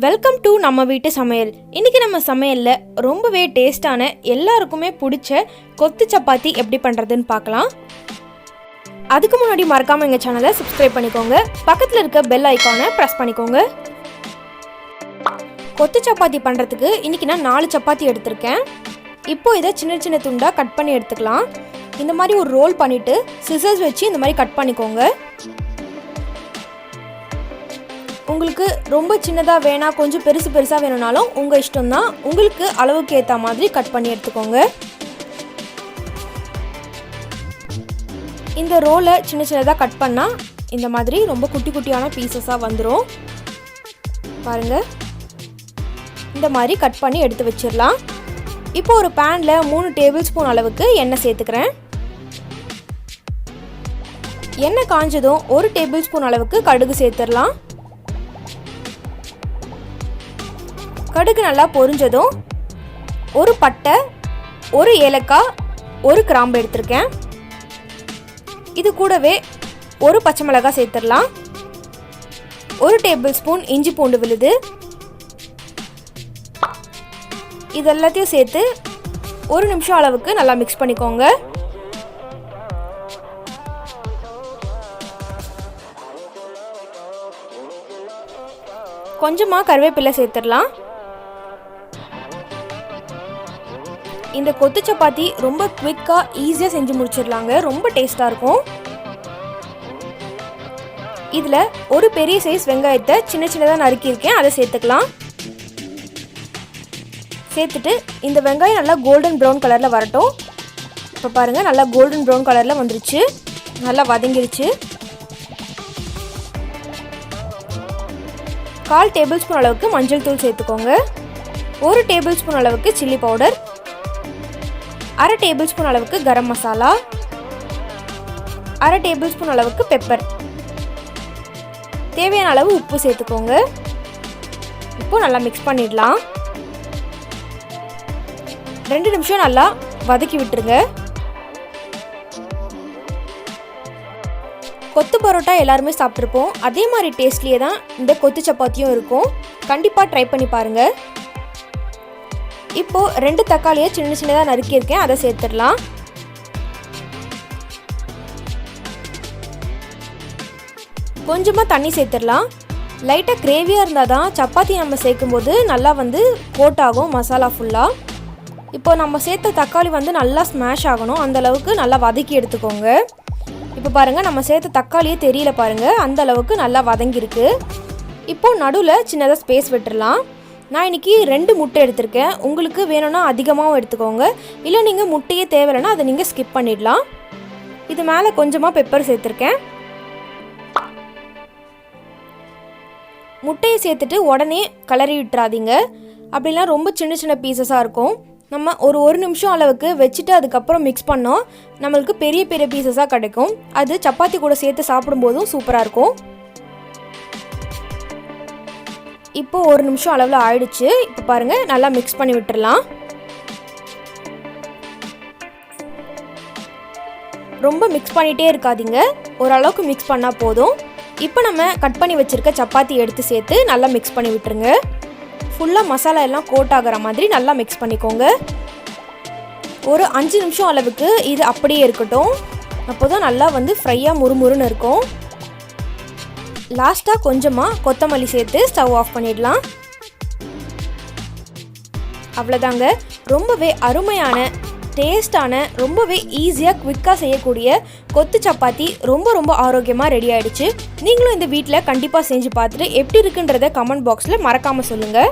Welcome to நம்ம வீட்டு சமையல். இன்றைக்கி நம்ம சமையலில் ரொம்பவே டேஸ்டான எல்லாருக்குமே பிடிச்ச கொத்து சப்பாத்தி எப்படி பண்ணுறதுன்னு பார்க்கலாம். அதுக்கு முன்னாடி மறக்காமல் எங்கள் சேனலை சப்ஸ்கிரைப் பண்ணிக்கோங்க. பக்கத்தில் இருக்க பெல் ஐக்கானை ப்ரெஸ் பண்ணிக்கோங்க. கொத்து சப்பாத்தி பண்ணுறதுக்கு இன்றைக்கி நான் 4 சப்பாத்தி எடுத்திருக்கேன். இப்போது இதை சின்ன சின்ன துண்டாக கட் பண்ணி எடுத்துக்கலாம். இந்த மாதிரி ஒரு ரோல் பண்ணிவிட்டு சிசர்ஸ் வச்சு இந்த மாதிரி கட் பண்ணிக்கோங்க. உங்களுக்கு ரொம்ப சின்னதாக வேணாம், கொஞ்சம் பெருசாக வேணும்னாலும் உங்கள் இஷ்டம்தான். உங்களுக்கு அளவுக்கு ஏற்ற மாதிரி கட் பண்ணி எடுத்துக்கோங்க. இந்த ரோலை சின்ன சின்னதாக கட் பண்ணால் இந்த மாதிரி ரொம்ப குட்டி குட்டியான பீசஸாக வந்துடும். பாருங்கள், இந்த மாதிரி கட் பண்ணி எடுத்து வச்சிடலாம். இப்போ ஒரு பேனில் 3 டேபிள் ஸ்பூன் அளவுக்கு எண்ணெய் சேர்த்துக்கிறேன். எண்ணெய் காஞ்சதும் 1 டேபிள் ஸ்பூன் அளவுக்கு கடுகு சேர்த்துடலாம். கடுகு நல்லா பொரிஞ்சதும் 1 பட்டை, 1 ஏலக்காய், 1 கிராம்பு எடுத்திருக்கேன். இது கூடவே 1 பச்சை மிளகாய் சேர்த்துடலாம். 1 டேபிள் ஸ்பூன் இஞ்சி பூண்டு விழுது. இது எல்லாத்தையும் சேர்த்து 1 நிமிஷம் அளவுக்கு நல்லா மிக்ஸ் பண்ணிக்கோங்க. கொஞ்சமாக கருவேப்பிலை சேர்த்துடலாம். இந்த கொத்து சப்பாத்தி ரொம்ப குவிக்காக ஈஸியாக செஞ்சு முடிச்சிடலாங்க. ரொம்ப டேஸ்ட்டாக இருக்கும். இதில் ஒரு பெரிய சைஸ் வெங்காயத்தை சின்ன சின்னதாக நறுக்கியிருக்கேன், அதை சேர்த்துக்கலாம். சேர்த்துட்டு இந்த வெங்காயம் நல்லா கோல்டன் ப்ரௌன் கலரில் வரட்டும். இப்போ பாருங்கள், நல்லா கோல்டன் ப்ரௌன் கலரில் வந்துருச்சு, நல்லா வதங்கிருச்சு. 1/4 டேபிள் ஸ்பூன் அளவுக்கு மஞ்சள் தூள் சேர்த்துக்கோங்க. 1 டேபிள் ஸ்பூன் அளவுக்கு சில்லி பவுடர், 1/2 டேபிள் ஸ்பூன் அளவுக்கு கரம் மசாலா, 1/2 டேபிள் ஸ்பூன் அளவுக்கு பெப்பர், தேவையான அளவு உப்பு சேர்த்துக்கோங்க. இப்போ நல்லா மிக்ஸ் பண்ணிடலாம். 2 நிமிஷம் நல்லா வதக்கி விட்டுருங்க. கொத்து பரோட்டா எல்லாருமே சாப்பிட்ருப்போம். அதே மாதிரி டேஸ்ட்லேயே தான் இந்த கொத்து சப்பாத்தியும் இருக்கும். கண்டிப்பாக ட்ரை பண்ணி பாருங்கள். இப்போது 2 தக்காளியை சின்ன சின்னதாக நறுக்கியிருக்கேன், அதை சேர்த்துடலாம். கொஞ்சமாக தண்ணி சேர்த்துடலாம். லைட்டாக கிரேவியாக இருந்தால் தான் சப்பாத்தி நம்ம சேர்க்கும்போது நல்லா கோட் ஆகும் மசாலா ஃபுல்லாக. இப்போ நம்ம சேர்த்த தக்காளி நல்லா ஸ்மாஷ் ஆகணும், அந்தளவுக்கு நல்லா வதக்கி எடுத்துக்கோங்க. இப்போ பாருங்கள், நம்ம சேர்த்த தக்காளியே தெரியல பாருங்கள், அந்த அளவுக்கு நல்லா வதங்கியிருக்கு. இப்போது நடுவில் சின்னதாக ஸ்பேஸ் விட்டுடலாம். நான் இன்றைக்கி 2 முட்டை எடுத்திருக்கேன். உங்களுக்கு வேணும்னா அதிகமாகவும் எடுத்துக்கோங்க, இல்லை நீங்கள் முட்டையே தேவையில்லைன்னா அதை நீங்கள் ஸ்கிப் பண்ணிடலாம். இது மேலே கொஞ்சமாக பெப்பர் சேர்த்துருக்கேன். முட்டையை சேர்த்துட்டு உடனே கிளறி விட்டுறாதீங்க, அப்படிலாம் ரொம்ப சின்ன சின்ன பீசஸாக இருக்கும். நம்ம ஒரு நிமிஷம் அளவுக்கு வச்சுட்டு அதுக்கப்புறம் மிக்ஸ் பண்ணோம், நம்மளுக்கு பெரிய பெரிய பீசஸாக கிடைக்கும். அது சப்பாத்தி கூட சேர்த்து சாப்பிடும்போதும் சூப்பராக இருக்கும். இப்போது 1 நிமிஷம் அளவில் ஆயிடுச்சு. இப்போ பாருங்கள், நல்லா மிக்ஸ் பண்ணி விட்டுடலாம். ரொம்ப மிக்ஸ் பண்ணிகிட்டே இருக்காதீங்க, ஓரளவுக்கு மிக்ஸ் பண்ணால் போதும். இப்போ நம்ம கட் பண்ணி வச்சுருக்க சப்பாத்தி எடுத்து சேர்த்து நல்லா மிக்ஸ் பண்ணி விட்டுருங்க. ஃபுல்லாக மசாலா எல்லாம் கோட் ஆகிற மாதிரி நல்லா மிக்ஸ் பண்ணிக்கோங்க. ஒரு 5 நிமிஷம் அளவுக்கு இது அப்படியே இருக்கட்டும். அப்போ தான் நல்லா ஃப்ரையாக முறுமுறுன்னு இருக்கும். லாஸ்ட்டாக கொஞ்சமாக கொத்தமல்லி சேர்த்து ஸ்டவ் ஆஃப் பண்ணிடலாம். அவ்வளோதாங்க, ரொம்பவே அருமையான டேஸ்டான, ரொம்பவே ஈஸியாக குவிக்காக செய்யக்கூடிய கொத்து சப்பாத்தி ரொம்ப ஆரோக்கியமாக ரெடி ஆகிடுச்சு. நீங்களும் இந்த வீட்டில் கண்டிப்பாக செஞ்சு பார்த்துட்டு எப்படி இருக்குன்றதை கமெண்ட் பாக்ஸில் மறக்காமல் சொல்லுங்கள்.